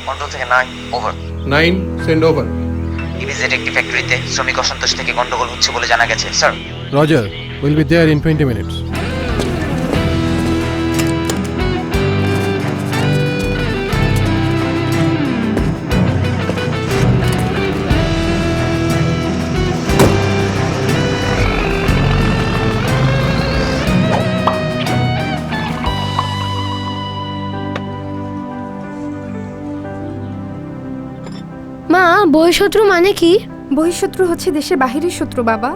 Control থেকে 9 over. 9 send over. ইভিজেড একটি ফ্যাক্টরিতে শ্রমিক অসন্তোষ থেকে গন্ডগোল হচ্ছে বলে জানা গেছে sir. Roger, will be there in 20 minutes. মা, বহিঃশত্রু মানে কি? বহিঃশত্রু হচ্ছে দেশের বাহিরের শত্রু বাবা।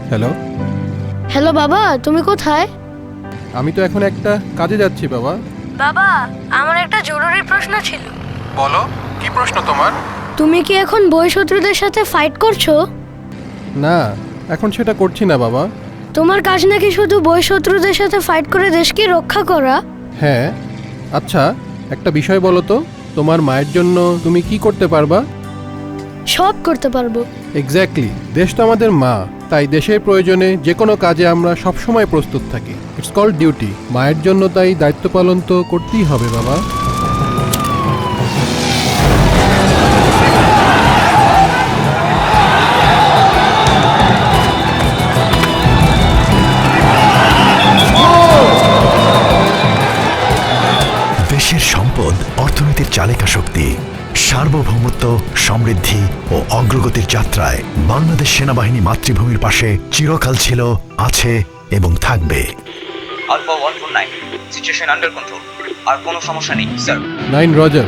হ্যালো, হ্যালো বাবা, তুমি কোথায়? আমি তো এখন একটা কাজে যাচ্ছি বাবা। বাবা, আমার একটা জরুরি প্রশ্ন ছিল। বলো, কি প্রশ্ন তোমার? তুমি কি এখন বহিঃশত্রুদের সাথে ফাইট করছো? না, এখন সেটা করছি না বাবা। তোমার কাজ নাকি শুধু বহিঃশত্রুদের সাথে ফাইট করে দেশকে রক্ষা করা? হ্যাঁ, আচ্ছা একটা বিষয় বলো তো, তোমার মায়ের জন্য তুমি কি করতে পারবা? সব করতে পারবো। এক্স্যাক্টলি, দেশ তো আমাদের মা, তাই দেশের প্রয়োজনে যে কোনো কাজে আমরা সবসময় প্রস্তুত থাকি। It's called duty. মায়ের জন্য তাই দায়িত্ব পালন তো করতেই হবে বাবা। দেশের সম্পদ অর্থনীতির চালিকা শক্তি। সার্বভৌমত্ব, সমৃদ্ধি ও অগ্রগতির যাত্রায় বাংলাদেশ সেনাবাহিনী মাতৃভূমির পাশে চিরকাল ছিল, আছে এবং থাকবে। Alpha 149 situation under control. আর কোনো সমস্যা নেই স্যার। 9 রজার।